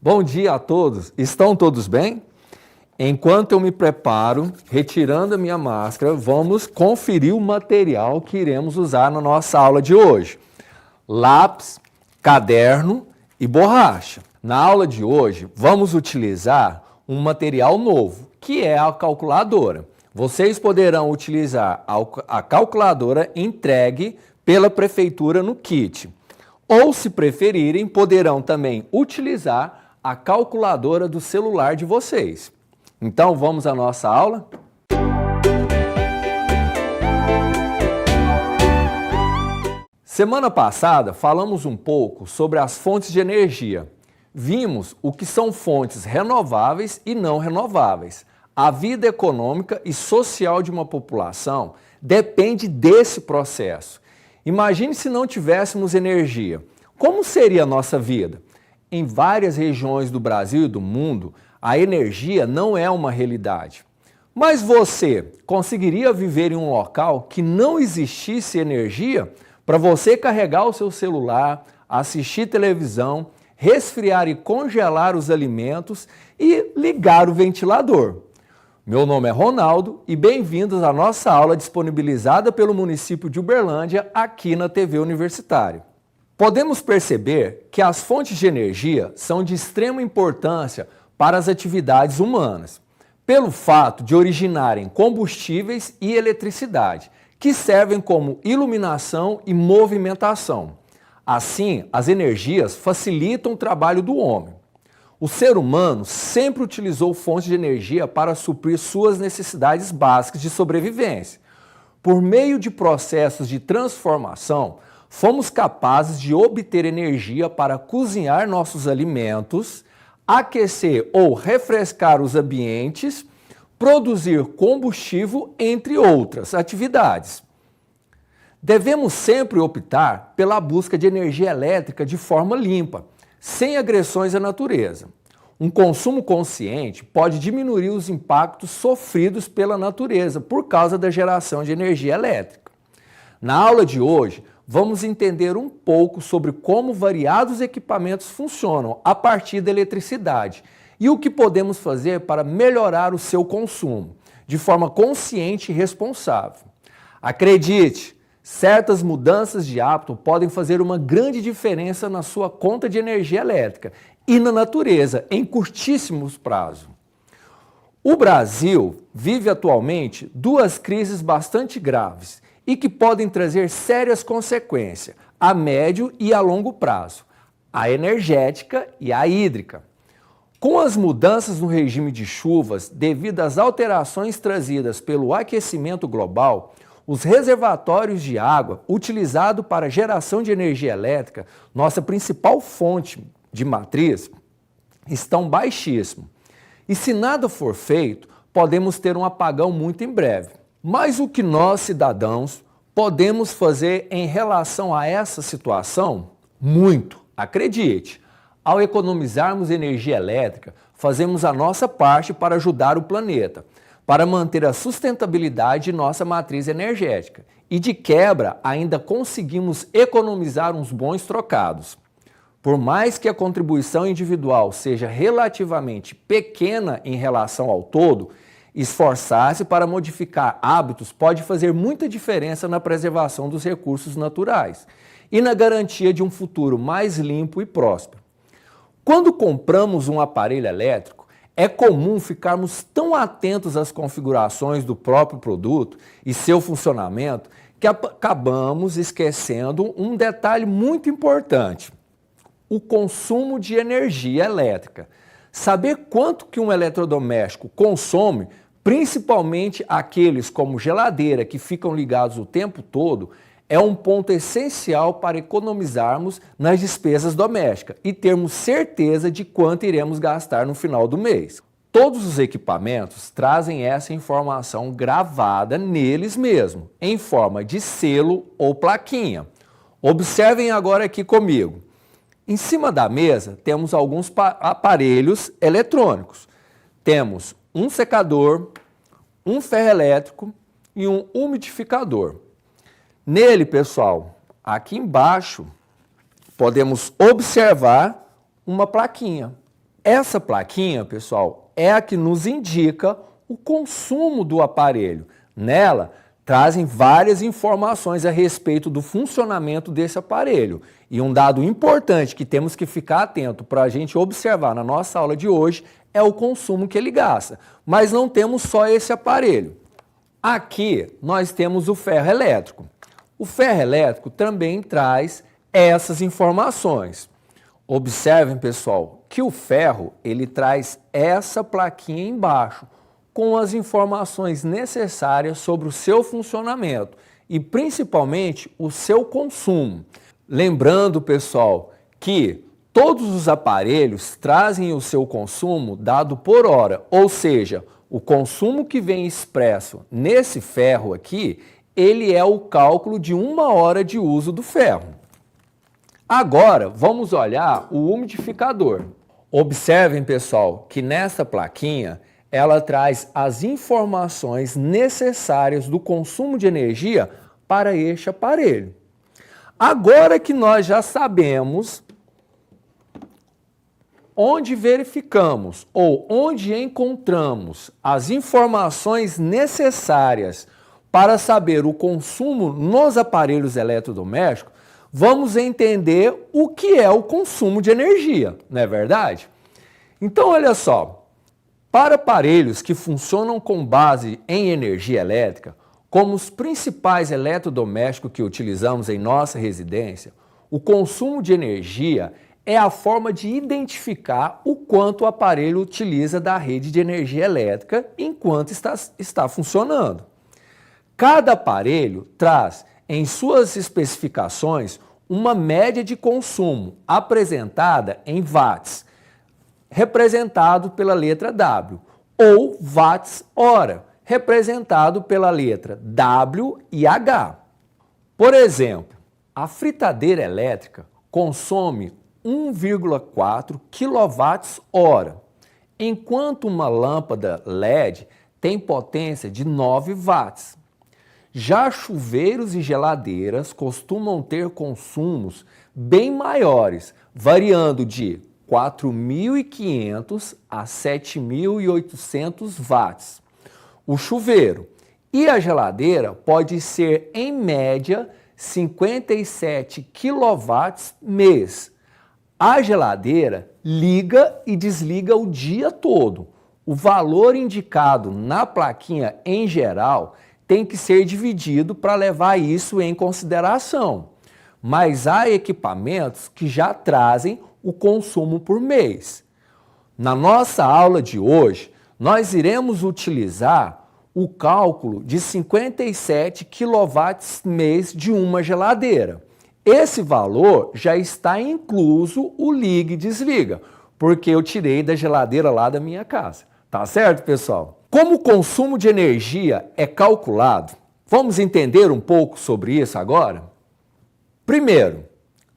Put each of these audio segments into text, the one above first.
Bom dia a todos. Estão todos bem? Enquanto eu me preparo, retirando a minha máscara, vamos conferir o material que iremos usar na nossa aula de hoje. Lápis, caderno e borracha. Na aula de hoje, vamos utilizar um material novo, que é a calculadora. Vocês poderão utilizar a calculadora entregue pela prefeitura no kit. Ou, se preferirem, poderão também utilizar a calculadora do celular de vocês. Então, vamos à nossa aula? Semana passada, falamos um pouco sobre as fontes de energia. Vimos o que são fontes renováveis e não renováveis. A vida econômica e social de uma população depende desse processo. Imagine se não tivéssemos energia. Como seria a nossa vida? Em várias regiões do Brasil e do mundo, a energia não é uma realidade. Mas você conseguiria viver em um local que não existisse energia para você carregar o seu celular, assistir televisão, resfriar e congelar os alimentos e ligar o ventilador? Meu nome é Ronaldo e bem-vindos à nossa aula disponibilizada pelo município de Uberlândia aqui na TV Universitária. Podemos perceber que as fontes de energia são de extrema importância para as atividades humanas, pelo fato de originarem combustíveis e eletricidade, que servem como iluminação e movimentação. Assim, as energias facilitam o trabalho do homem. O ser humano sempre utilizou fontes de energia para suprir suas necessidades básicas de sobrevivência. Por meio de processos de transformação, fomos capazes de obter energia para cozinhar nossos alimentos, aquecer ou refrescar os ambientes, produzir combustível, entre outras atividades. Devemos sempre optar pela busca de energia elétrica de forma limpa, sem agressões à natureza. Um consumo consciente pode diminuir os impactos sofridos pela natureza por causa da geração de energia elétrica. Na aula de hoje, vamos entender um pouco sobre como variados equipamentos funcionam a partir da eletricidade e o que podemos fazer para melhorar o seu consumo, de forma consciente e responsável. Acredite, certas mudanças de hábito podem fazer uma grande diferença na sua conta de energia elétrica e na natureza em curtíssimos prazos. O Brasil vive atualmente duas crises bastante graves e que podem trazer sérias consequências a médio e a longo prazo: a energética e a hídrica. Com as mudanças no regime de chuvas devido às alterações trazidas pelo aquecimento global, os reservatórios de água utilizados para geração de energia elétrica, nossa principal fonte de matriz, estão baixíssimos. E se nada for feito, podemos ter um apagão muito em breve. Mas o que nós, cidadãos, podemos fazer em relação a essa situação? Muito, acredite. Ao economizarmos energia elétrica, fazemos a nossa parte para ajudar o planeta, para manter a sustentabilidade de nossa matriz energética. E de quebra, ainda conseguimos economizar uns bons trocados. Por mais que a contribuição individual seja relativamente pequena em relação ao todo, esforçar-se para modificar hábitos pode fazer muita diferença na preservação dos recursos naturais e na garantia de um futuro mais limpo e próspero. Quando compramos um aparelho elétrico, é comum ficarmos tão atentos às configurações do próprio produto e seu funcionamento que acabamos esquecendo um detalhe muito importante: o consumo de energia elétrica. Saber quanto que um eletrodoméstico consome, principalmente aqueles como geladeira que ficam ligados o tempo todo, é um ponto essencial para economizarmos nas despesas domésticas e termos certeza de quanto iremos gastar no final do mês. Todos os equipamentos trazem essa informação gravada neles mesmos, em forma de selo ou plaquinha. Observem agora aqui comigo. Em cima da mesa temos alguns aparelhos eletrônicos. Temos um secador, um ferro elétrico e um umidificador. Nele, pessoal, aqui embaixo, podemos observar uma plaquinha Essa plaquinha, pessoal, é a que nos indica o consumo do aparelho. Nela, trazem várias informações a respeito do funcionamento desse aparelho. E um dado importante que temos que ficar atento para a gente observar na nossa aula de hoje é o consumo que ele gasta. Mas não temos só esse aparelho. Aqui nós temos o ferro elétrico. O ferro elétrico também traz essas informações. Observem, pessoal, que o ferro ele traz essa plaquinha embaixo, com as informações necessárias sobre o seu funcionamento e principalmente o seu consumo. Lembrando, pessoal, que todos os aparelhos trazem o seu consumo dado por hora, ou seja, o consumo que vem expresso nesse ferro aqui, ele é o cálculo de 1 hora de uso do ferro. Agora, vamos olhar o umidificador. Observem, pessoal, que nessa plaquinha ela traz as informações necessárias do consumo de energia para este aparelho. Agora que nós já sabemos onde verificamos ou onde encontramos as informações necessárias para saber o consumo nos aparelhos eletrodomésticos, vamos entender o que é o consumo de energia, não é verdade? Então, olha só. Para aparelhos que funcionam com base em energia elétrica, como os principais eletrodomésticos que utilizamos em nossa residência, o consumo de energia é a forma de identificar o quanto o aparelho utiliza da rede de energia elétrica enquanto está funcionando. Cada aparelho traz em suas especificações uma média de consumo apresentada em watts, representado pela letra W, ou watts-hora, representado pela letra W e H. Por exemplo, a fritadeira elétrica consome 1,4 kWh, enquanto uma lâmpada LED tem potência de 9 watts. Já chuveiros e geladeiras costumam ter consumos bem maiores, variando de 4.500 a 7.800 watts. O chuveiro e a geladeira pode ser, em média, 57 kW mês. A geladeira liga e desliga o dia todo. O valor indicado na plaquinha em geral tem que ser dividido para levar isso em consideração. Mas há equipamentos que já trazem o consumo por mês. Na nossa aula de hoje, nós iremos utilizar o cálculo de 57 kW mês de uma geladeira. Esse valor já está incluso o liga e desliga, porque eu tirei da geladeira lá da minha casa. Tá certo, pessoal? Como o consumo de energia é calculado, vamos entender um pouco sobre isso agora? Primeiro,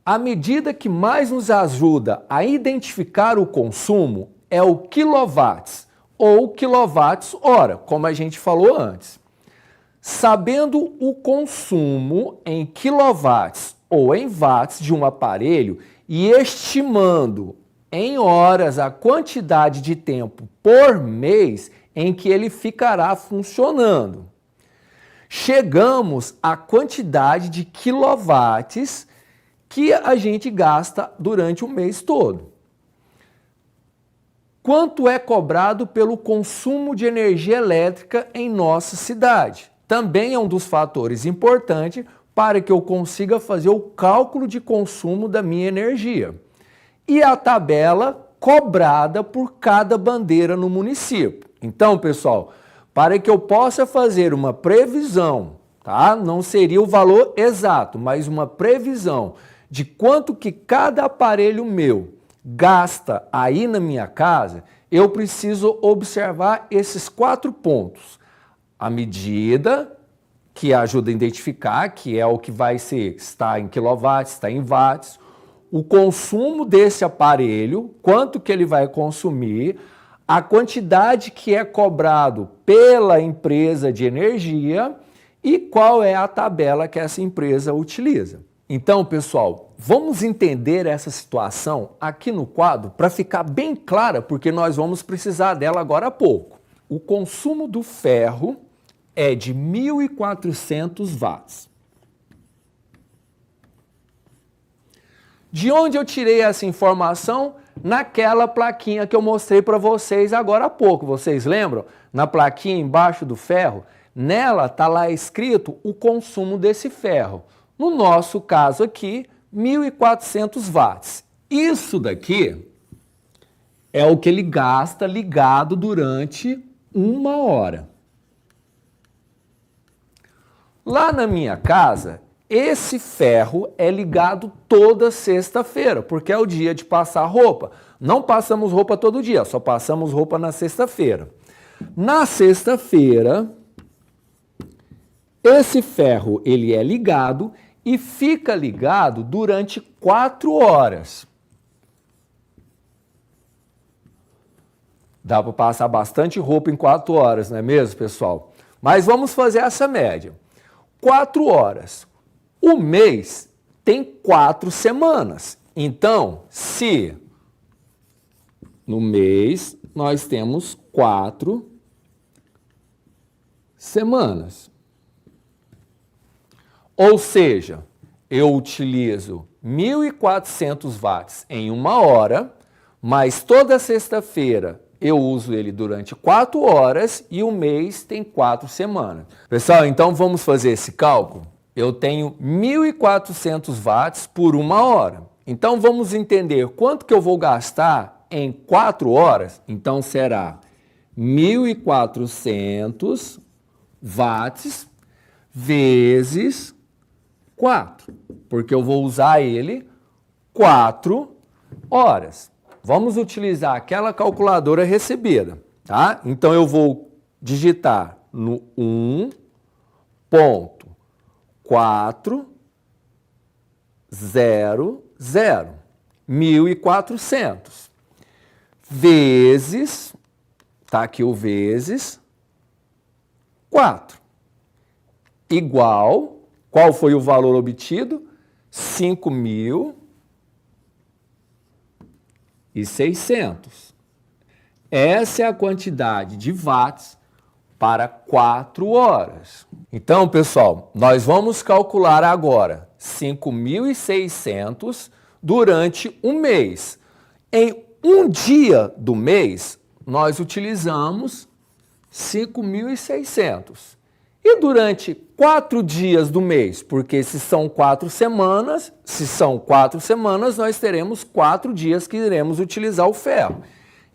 a medida que mais nos ajuda a identificar o consumo é o quilowatts ou quilowatts-hora, como a gente falou antes. Sabendo o consumo em quilowatts ou em watts de um aparelho e estimando em horas a quantidade de tempo por mês em que ele ficará funcionando, chegamos à quantidade de quilowatts que a gente gasta durante o mês todo. Quanto é cobrado pelo consumo de energia elétrica em nossa cidade? Também é um dos fatores importantes para que eu consiga fazer o cálculo de consumo da minha energia. E a tabela cobrada por cada bandeira no município. Então, pessoal, para que eu possa fazer uma previsão, tá? Não seria o valor exato, mas uma previsão de quanto que cada aparelho meu gasta aí na minha casa, eu preciso observar esses 4 pontos. A medida, que ajuda a identificar, que é o que vai ser, está em quilowatts, está em watts, o consumo desse aparelho, quanto que ele vai consumir, a quantidade que é cobrado pela empresa de energia e qual é a tabela que essa empresa utiliza. Então, pessoal, vamos entender essa situação aqui no quadro para ficar bem clara, porque nós vamos precisar dela agora há pouco. O consumo do ferro é de 1.400 watts. De onde eu tirei essa informação? Naquela plaquinha que eu mostrei para vocês agora há pouco. Vocês lembram? Na plaquinha embaixo do ferro, nela está lá escrito o consumo desse ferro. No nosso caso aqui, 1.400 watts. Isso daqui é o que ele gasta ligado durante 1 hora. Lá na minha casa, esse ferro é ligado toda sexta-feira, porque é o dia de passar roupa. Não passamos roupa todo dia, só passamos roupa na sexta-feira. Na sexta-feira, esse ferro ele é ligado e fica ligado durante 4 horas. Dá para passar bastante roupa em 4 horas, não é mesmo, pessoal? Mas vamos fazer essa média. 4 horas. O mês tem 4 semanas. Então, se no mês nós temos 4 semanas. Ou seja, eu utilizo 1.400 watts em 1 hora, mas toda sexta-feira eu uso ele durante 4 horas e o mês tem 4 semanas. Pessoal, então vamos fazer esse cálculo? Eu tenho 1.400 watts por 1 hora. Então vamos entender quanto que eu vou gastar em 4 horas. Então será 1.400 watts vezes 4, porque eu vou usar ele 4 horas. Vamos utilizar aquela calculadora recebida, tá? Então eu vou digitar no 1.400 1.400 vezes, tá aqui o vezes 4, igual, qual foi o valor obtido? 5.600. Essa é a quantidade de watts para 4 horas. Então, pessoal, nós vamos calcular agora 5.600 durante um mês. Em um dia do mês, nós utilizamos 5.600. E durante 4 dias do mês, porque se são 4 semanas, nós teremos 4 dias que iremos utilizar o ferro.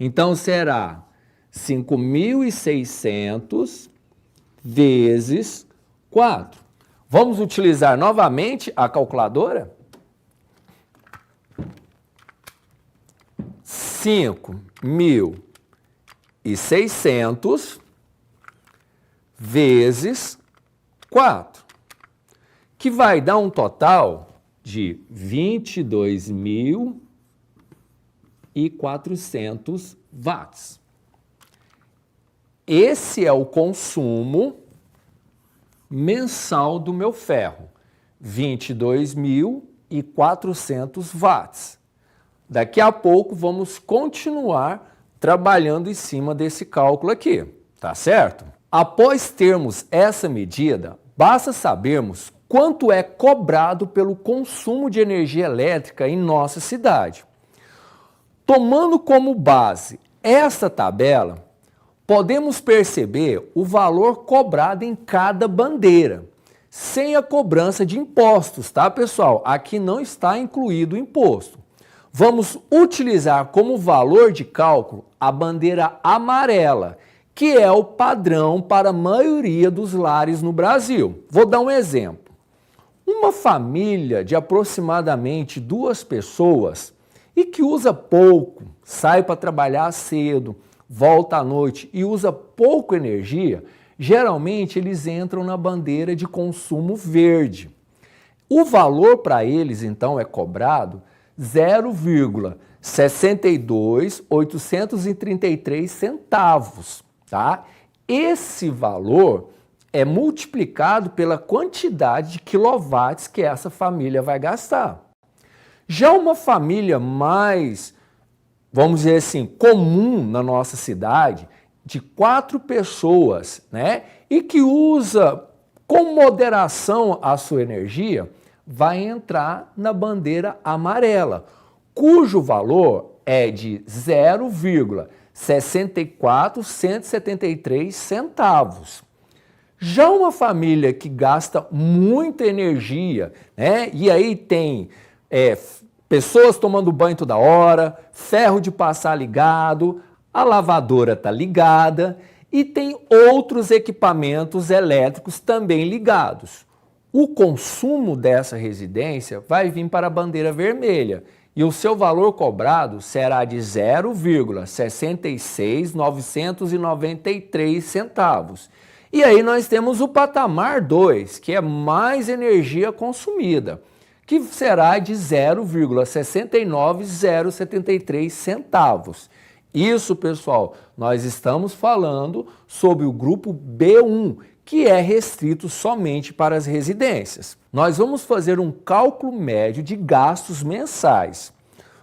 Então será 5.600 vezes 4. Vamos utilizar novamente a calculadora? 5.600 vezes 4, que vai dar um total de 22.400 watts. Esse é o consumo mensal do meu ferro, 22.400 watts. Daqui a pouco vamos continuar trabalhando em cima desse cálculo aqui, tá certo? Após termos essa medida, basta sabermos quanto é cobrado pelo consumo de energia elétrica em nossa cidade. Tomando como base essa tabela, podemos perceber o valor cobrado em cada bandeira, sem a cobrança de impostos, tá, pessoal? Aqui não está incluído o imposto. Vamos utilizar como valor de cálculo a bandeira amarela, que é o padrão para a maioria dos lares no Brasil. Vou dar um exemplo. Uma família de aproximadamente 2 pessoas e que usa pouco, sai para trabalhar cedo, volta à noite e usa pouco energia, geralmente eles entram na bandeira de consumo verde. O valor para eles, então, é cobrado 0,62833 centavos. Tá? Esse valor é multiplicado pela quantidade de quilowatts que essa família vai gastar. Já uma família mais, vamos dizer assim, comum na nossa cidade, de 4 pessoas, né, e que usa com moderação a sua energia, vai entrar na bandeira amarela, cujo valor é de 0,64173 centavos. Já uma família que gasta muita energia, né, e aí tem pessoas tomando banho toda hora, ferro de passar ligado, a lavadora está ligada e tem outros equipamentos elétricos também ligados. O consumo dessa residência vai vir para a bandeira vermelha e o seu valor cobrado será de 0,66993 centavos. E aí nós temos o patamar 2, que é mais energia consumida, que será de 0,69073 centavos. Isso, pessoal, nós estamos falando sobre o grupo B1, que é restrito somente para as residências. Nós vamos fazer um cálculo médio de gastos mensais.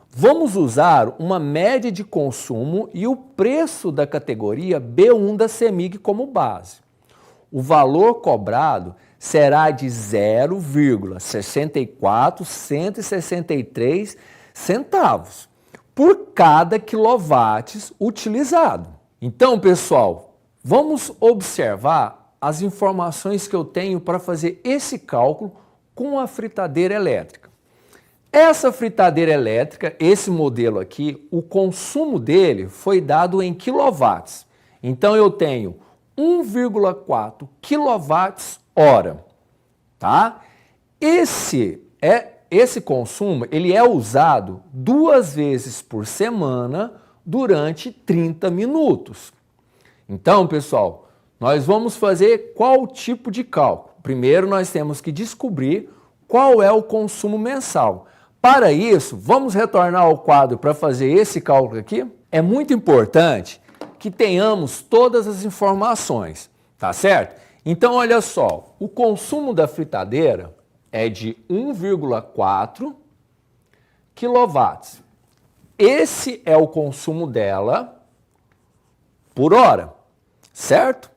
Vamos usar uma média de consumo e o preço da categoria B1 da CEMIG como base. O valor cobrado será de 0,64163 centavos por cada quilowatts utilizado. Então, pessoal, vamos observar as informações que eu tenho para fazer esse cálculo com a fritadeira elétrica. Essa fritadeira elétrica, esse modelo aqui, o consumo dele foi dado em quilowatts. Então, eu tenho 1,4 kWh, tá? Esse consumo, ele é usado 2 vezes por semana durante 30 minutos. Então, pessoal, nós vamos fazer qual tipo de cálculo? Primeiro, nós temos que descobrir qual é o consumo mensal. Para isso, vamos retornar ao quadro para fazer esse cálculo aqui. É muito importante que tenhamos todas as informações, tá certo? Então, olha só, o consumo da fritadeira é de 1,4 kW. Esse é o consumo dela por hora, certo?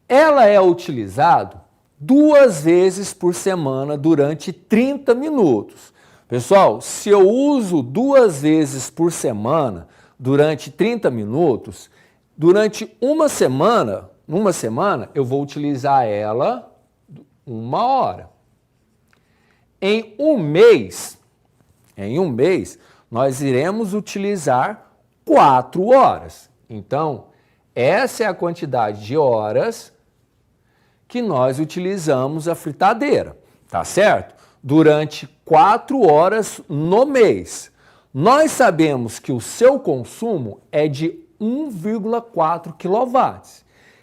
Ela é utilizada 2 vezes por semana durante 30 minutos. Pessoal, se eu uso 2 vezes por semana durante 30 minutos, durante uma semana eu vou utilizar ela 1 hora. Em um mês, nós iremos utilizar 4 horas. Então, essa é a quantidade de horas que nós utilizamos a fritadeira, tá certo? Durante 4 horas no mês. Nós sabemos que o seu consumo é de 1,4 kW.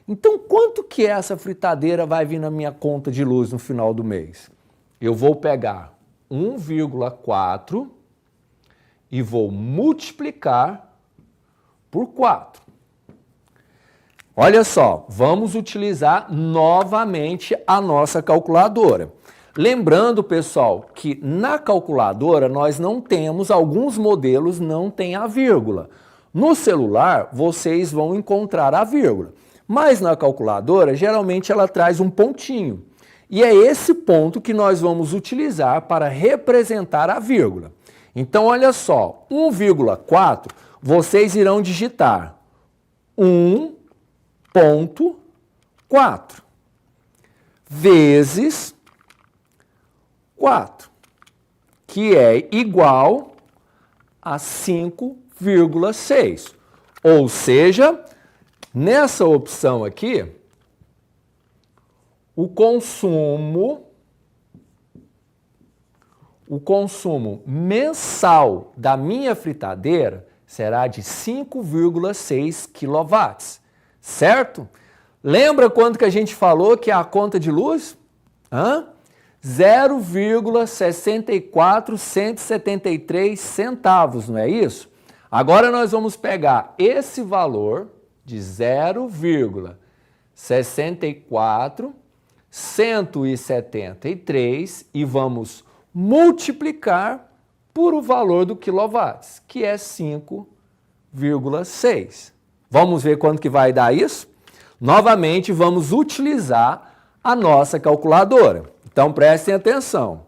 Então, quanto que essa fritadeira vai vir na minha conta de luz no final do mês? Eu vou pegar 1,4 e vou multiplicar por 4. Olha só, vamos utilizar novamente a nossa calculadora. Lembrando, pessoal, que na calculadora nós não temos, alguns modelos não tem a vírgula. No celular, vocês vão encontrar a vírgula, mas na calculadora, geralmente ela traz um pontinho. E é esse ponto que nós vamos utilizar para representar a vírgula. Então, olha só, 1,4, vocês irão digitar 1,4 vezes 4, que é igual a 5,6. Ou seja, nessa opção aqui, o consumo mensal da minha fritadeira será de 5,6 kW, certo? Lembra quanto que a gente falou que é a conta de luz? 0,64173 centavos, não é isso? Agora nós vamos pegar esse valor de 0,64173 e vamos multiplicar por o valor do quilowatts, que é 5,6. Vamos ver quanto que vai dar isso? Novamente, vamos utilizar a nossa calculadora. Então, prestem atenção.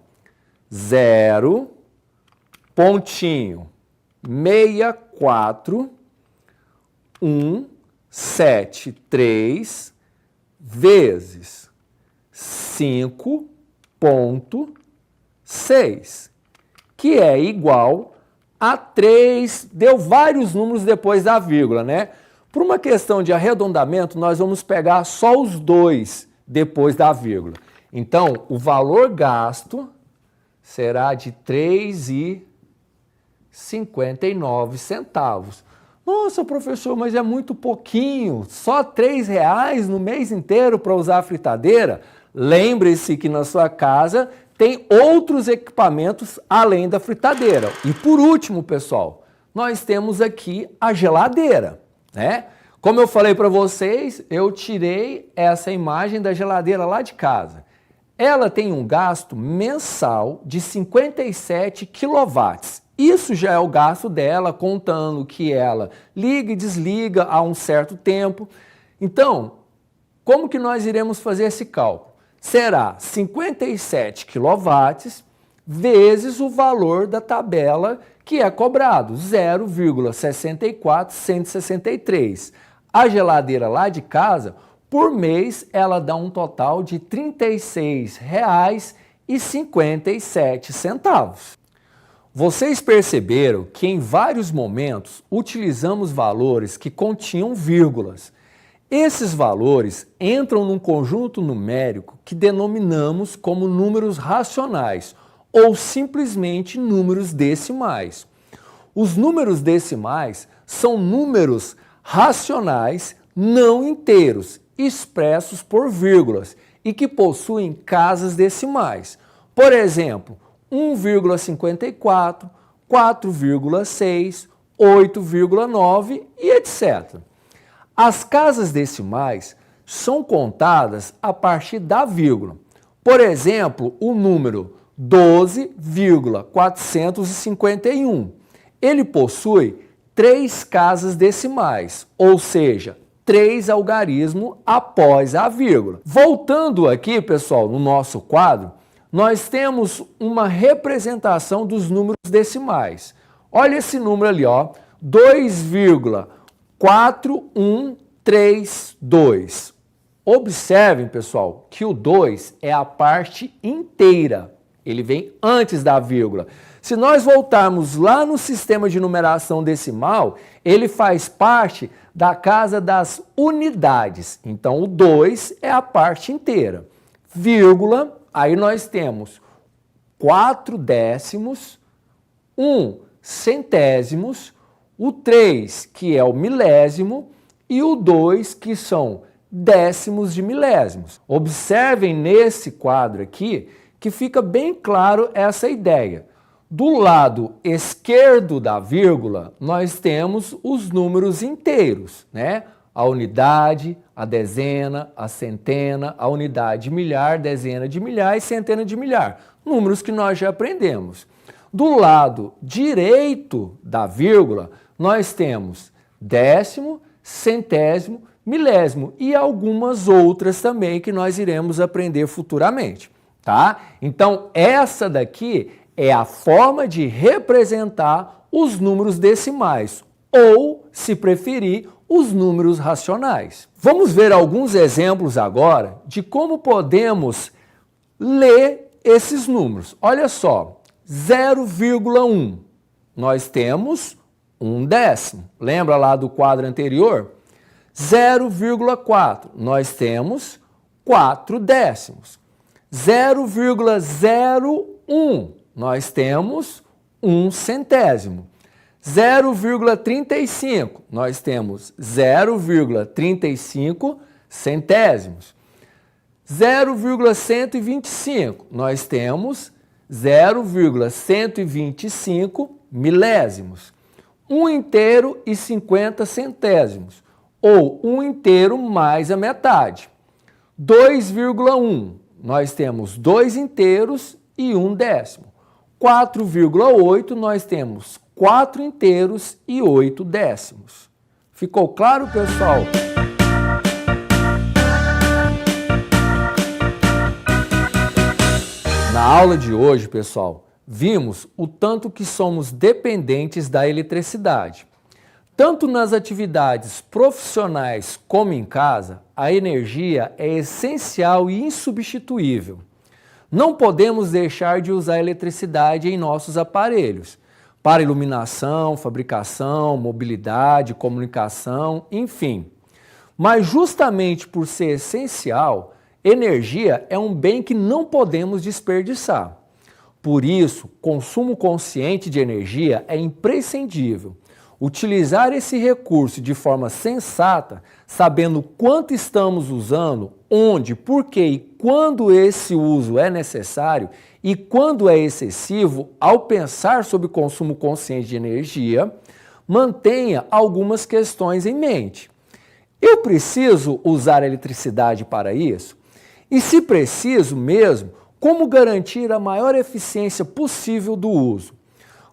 0,64173 vezes 5,6, que é igual a 3, deu vários números depois da vírgula, né? Por uma questão de arredondamento, nós vamos pegar só os dois depois da vírgula. Então, o valor gasto será de R$ 3,59. Nossa, professor, mas é muito pouquinho, só R$ 3,00 no mês inteiro para usar a fritadeira? Lembre-se que na sua casa tem outros equipamentos além da fritadeira. E por último, pessoal, nós temos aqui a geladeira, né? Como eu falei para vocês, eu tirei essa imagem da geladeira lá de casa. Ela tem um gasto mensal de 57 quilowatts. Isso já é o gasto dela, contando que ela liga e desliga a um certo tempo. Então, como que nós iremos fazer esse cálculo? Será 57 quilowatts vezes o valor da tabela que é cobrado, 0,64163. A geladeira lá de casa, por mês, ela dá um total de R$ 36,57. Vocês perceberam que em vários momentos utilizamos valores que continham vírgulas. Esses valores entram num conjunto numérico que denominamos como números racionais ou simplesmente números decimais. Os números decimais são números racionais não inteiros, expressos por vírgulas e que possuem casas decimais. Por exemplo, 1,54, 4,6, 8,9 e etc. As casas decimais são contadas a partir da vírgula. Por exemplo, o número 12,451. Ele possui 3 casas decimais, ou seja, 3 algarismos após a vírgula. Voltando aqui, pessoal, no nosso quadro, nós temos uma representação dos números decimais. Olha esse número ali, ó, 2,4132. Observem, pessoal, que o 2 é a parte inteira. Ele vem antes da vírgula. Se nós voltarmos lá no sistema de numeração decimal, ele faz parte da casa das unidades. Então, o 2 é a parte inteira. Vírgula, aí nós temos 4 décimos, 1 centésimos, o 3, que é o milésimo, e o 2, que são décimos de milésimos. Observem nesse quadro aqui que fica bem claro essa ideia. Do lado esquerdo da vírgula, nós temos os números inteiros, né? A unidade, a dezena, a centena, a unidade de milhar, dezena de milhar e centena de milhar. Números que nós já aprendemos. Do lado direito da vírgula, nós temos décimo, centésimo, milésimo e algumas outras também que nós iremos aprender futuramente, tá? Então, essa daqui é a forma de representar os números decimais, ou, se preferir, os números racionais. Vamos ver alguns exemplos agora de como podemos ler esses números. Olha só, 0,1, nós temos 1 décimo. Lembra lá do quadro anterior? 0,4, nós temos 4 décimos. 0,01, nós temos 1 centésimo. 0,35, nós temos 0,35 centésimos. 0,125, nós temos 0,125 milésimos. 1 inteiro e 50 centésimos, ou 1 inteiro mais a metade. 2,1, nós temos 2 inteiros e 1 décimo. 4,8 nós temos 4 inteiros e 8 décimos. Ficou claro, pessoal? Na aula de hoje, pessoal, vimos o tanto que somos dependentes da eletricidade. Tanto nas atividades profissionais como em casa, a energia é essencial e insubstituível. Não podemos deixar de usar a eletricidade em nossos aparelhos, para iluminação, fabricação, mobilidade, comunicação, enfim. Mas justamente por ser essencial, energia é um bem que não podemos desperdiçar. Por isso, consumo consciente de energia é imprescindível. Utilizar esse recurso de forma sensata, sabendo quanto estamos usando, onde, por que e quando esse uso é necessário e quando é excessivo, ao pensar sobre consumo consciente de energia, mantenha algumas questões em mente. Eu preciso usar eletricidade para isso? E se preciso mesmo, como garantir a maior eficiência possível do uso?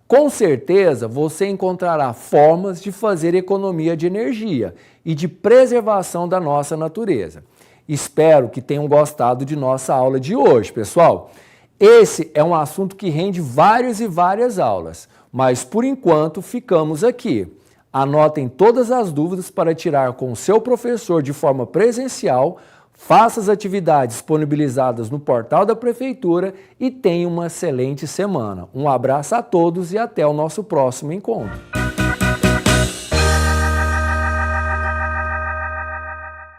Com certeza, você encontrará formas de fazer economia de energia e de preservação da nossa natureza. Espero que tenham gostado de nossa aula de hoje, pessoal. Esse é um assunto que rende várias e várias aulas, mas por enquanto ficamos aqui. Anotem todas as dúvidas para tirar com o seu professor de forma presencial. Faça as atividades disponibilizadas no portal da Prefeitura e tenha uma excelente semana. Um abraço a todos e até o nosso próximo encontro.